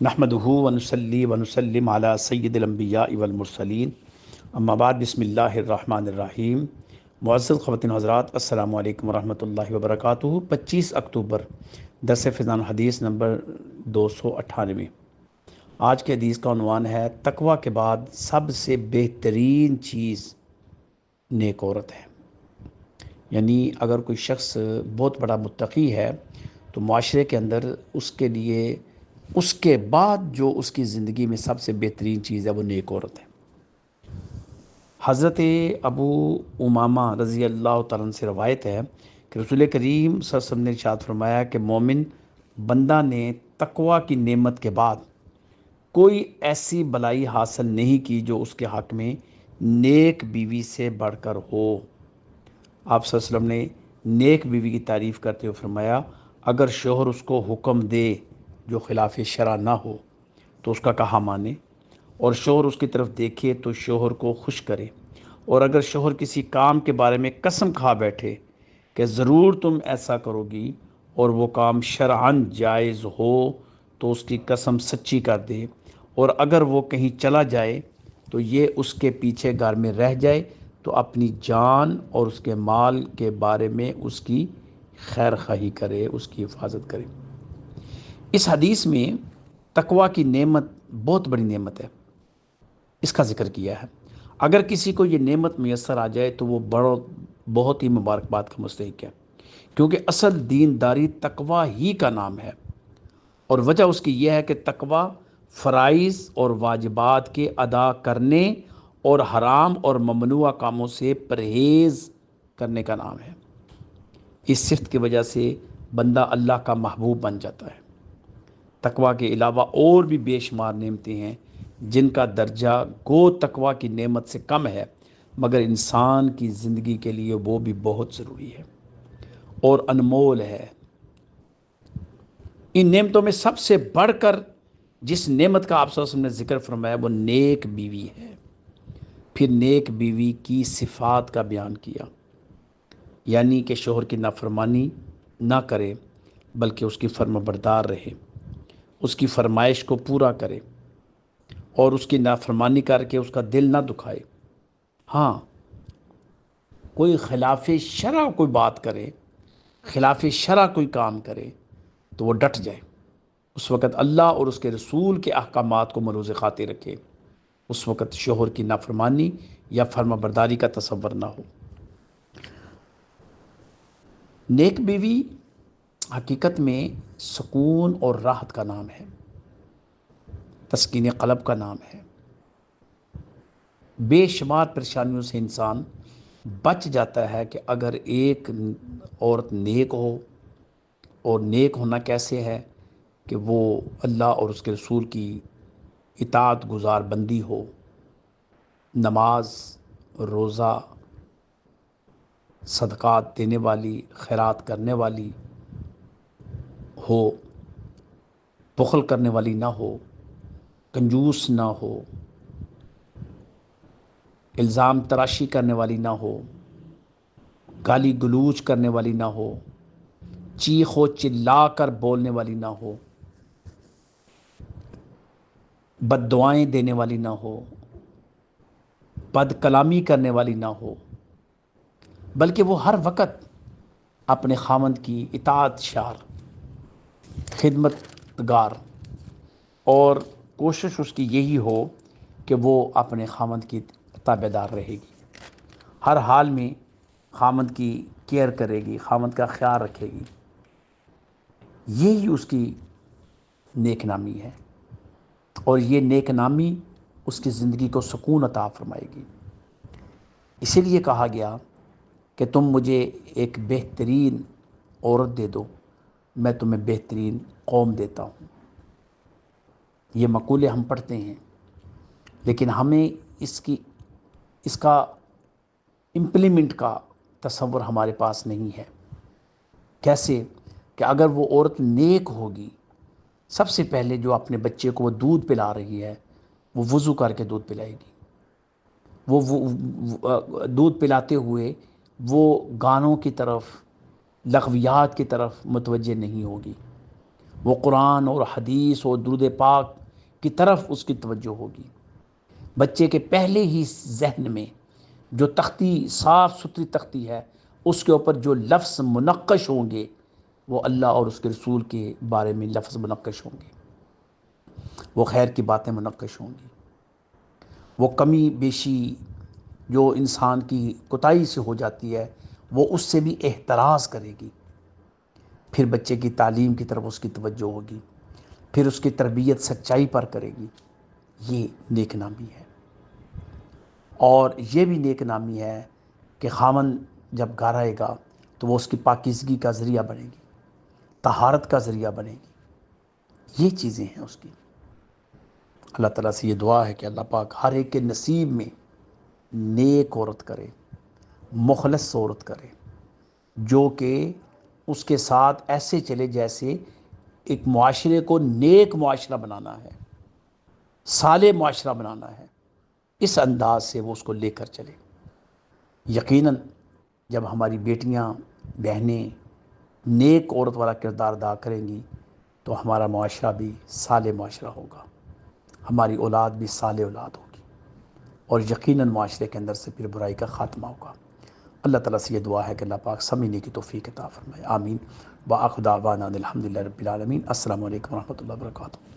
نحمدہ ونصلی ونسلم علی سید الانبیاء والمرسلین اما بعد بسم اللہ الرحمن الرحیم۔ معزز خواتین و حضرات، السلام علیکم ورحمۃ اللہ وبرکاتہ۔ 25 اکتوبر، درس فیضان الحدیث نمبر 298۔ آج کے حدیث کا عنوان ہے تقوی کے بعد سب سے بہترین چیز نیک عورت ہے۔ یعنی اگر کوئی شخص بہت بڑا متقی ہے تو معاشرے کے اندر اس کے لیے اس کے بعد جو اس کی زندگی میں سب سے بہترین چیز ہے وہ نیک عورت ہے۔ حضرت ابو امامہ رضی اللہ تعالیٰ عنہ سے روایت ہے کہ رسول کریم صلی اللہ علیہ وسلم نے ارشاد فرمایا کہ مومن بندہ نے تقوی کی نعمت کے بعد کوئی ایسی بلائی حاصل نہیں کی جو اس کے حق میں نیک بیوی سے بڑھ کر ہو۔ آپ صلی اللہ علیہ وسلم نے نیک بیوی کی تعریف کرتے ہوئے فرمایا اگر شوہر اس کو حکم دے جو خلاف شرع نہ ہو تو اس کا کہا مانے، اور شوہر اس کی طرف دیکھے تو شوہر کو خوش کرے، اور اگر شوہر کسی کام کے بارے میں قسم کھا بیٹھے کہ ضرور تم ایسا کرو گی اور وہ کام شرعاً جائز ہو تو اس کی قسم سچی کر دے، اور اگر وہ کہیں چلا جائے تو یہ اس کے پیچھے گھر میں رہ جائے تو اپنی جان اور اس کے مال کے بارے میں اس کی خیر خواہی کرے، اس کی حفاظت کرے۔ اس حدیث میں تقوی کی نعمت بہت بڑی نعمت ہے، اس کا ذکر کیا ہے۔ اگر کسی کو یہ نعمت میسر آ جائے تو وہ بہت ہی مبارکباد کا مستحق ہے، کیونکہ اصل دینداری تقوی ہی کا نام ہے، اور وجہ اس کی یہ ہے کہ تقوی فرائض اور واجبات کے ادا کرنے اور حرام اور ممنوع کاموں سے پرہیز کرنے کا نام ہے۔ اس صفت کی وجہ سے بندہ اللہ کا محبوب بن جاتا ہے۔ تقوی کے علاوہ اور بھی بے شمار نعمتیں ہیں جن کا درجہ گو تقوی کی نعمت سے کم ہے، مگر انسان کی زندگی کے لیے وہ بھی بہت ضروری ہے اور انمول ہے۔ ان نعمتوں میں سب سے بڑھ کر جس نعمت کا آپ صلی اللہ علیہ وسلم نے ذکر فرمایا وہ نیک بیوی ہے۔ پھر نیک بیوی کی صفات کا بیان کیا، یعنی کہ شوہر کی نافرمانی نہ کرے بلکہ اس کی فرما بردار رہے، اس کی فرمائش کو پورا کرے اور اس کی نافرمانی کر کے اس کا دل نہ دکھائے۔ ہاں، کوئی خلاف شرع کوئی بات کرے، خلاف شرع کوئی کام کرے تو وہ ڈٹ جائے، اس وقت اللہ اور اس کے رسول کے احکامات کو ملحوظ خاطر رکھے، اس وقت شوہر کی نافرمانی یا فرما برداری کا تصور نہ ہو۔ نیک بیوی حقیقت میں سکون اور راحت کا نام ہے، تسکین قلب کا نام ہے۔ بے شمار پریشانیوں سے انسان بچ جاتا ہے کہ اگر ایک عورت نیک ہو، اور نیک ہونا کیسے ہے کہ وہ اللہ اور اس کے رسول کی اطاعت گزار بندی ہو، نماز، روزہ، صدقات دینے والی، خیرات کرنے والی ہو، بخل کرنے والی نہ ہو، کنجوس نہ ہو، الزام تراشی کرنے والی نہ ہو، گالی گلوچ کرنے والی نہ ہو، چیخ و چلا کر بولنے والی نہ ہو، بد دعائیں دینے والی نہ ہو، بد کلامی کرنے والی نہ ہو، بلکہ وہ ہر وقت اپنے خاوند کی اطاعت شار، خدمت گار، اور کوشش اس کی یہی ہو کہ وہ اپنے خاوند کی تابع دار رہے گی، ہر حال میں خاوند کی کیئر کرے گی، خاوند کا خیال رکھے گی۔ یہی اس کی نیک نامی ہے، اور یہ نیک نامی اس کی زندگی کو سکون عطا فرمائے گی۔ اسی لیے کہا گیا کہ تم مجھے ایک بہترین عورت دے دو، میں تمہیں بہترین قوم دیتا ہوں۔ یہ مقولے ہم پڑھتے ہیں، لیکن ہمیں اس کا امپلیمنٹ کا تصور ہمارے پاس نہیں ہے۔ کیسے کہ اگر وہ عورت نیک ہوگی، سب سے پہلے جو اپنے بچے کو وہ دودھ پلا رہی ہے وہ وضو کر کے دودھ پلائے گی، وہ دودھ پلاتے ہوئے وہ گانوں کی طرف، لغویات کی طرف متوجہ نہیں ہوگی، وہ قرآن اور حدیث اور درود پاک کی طرف اس کی توجہ ہوگی۔ بچے کے پہلے ہی ذہن میں جو تختی، صاف ستھری تختی ہے، اس کے اوپر جو لفظ منقش ہوں گے وہ اللہ اور اس کے رسول کے بارے میں لفظ منقش ہوں گے، وہ خیر کی باتیں منقش ہوں گی، وہ کمی بیشی جو انسان کی کوتاہی سے ہو جاتی ہے وہ اس سے بھی احتراز کرے گی۔ پھر بچے کی تعلیم کی طرف اس کی توجہ ہوگی، پھر اس کی تربیت سچائی پر کرے گی۔ یہ نیک نامی ہے۔ اور یہ بھی نیک نامی ہے کہ خامن جب گھر آئے گا تو وہ اس کی پاکیزگی کا ذریعہ بنے گی، طہارت کا ذریعہ بنے گی۔ یہ چیزیں ہیں اس کی۔ اللہ تعالیٰ سے یہ دعا ہے کہ اللہ پاک ہر ایک کے نصیب میں نیک عورت کرے، مخلص عورت کرے، جو کہ اس کے ساتھ ایسے چلے جیسے ایک معاشرے کو نیک معاشرہ بنانا ہے، صالح معاشرہ بنانا ہے، اس انداز سے وہ اس کو لے کر چلے۔ یقیناً جب ہماری بیٹیاں، بہنیں نیک عورت والا کردار ادا کریں گی تو ہمارا معاشرہ بھی صالح معاشرہ ہوگا، ہماری اولاد بھی صالح اولاد ہوگی، اور یقیناً معاشرے کے اندر سے پھر برائی کا خاتمہ ہوگا۔ اللہ تعالیٰ سے یہ دعا ہے کہ اللہ پاک سمجھنے کی توفیق عطا فرمائے۔ آمین۔ وآخر دعوانا الحمدللہ رب العالمین۔ السلام علیکم ورحمۃ اللہ وبرکاتہ۔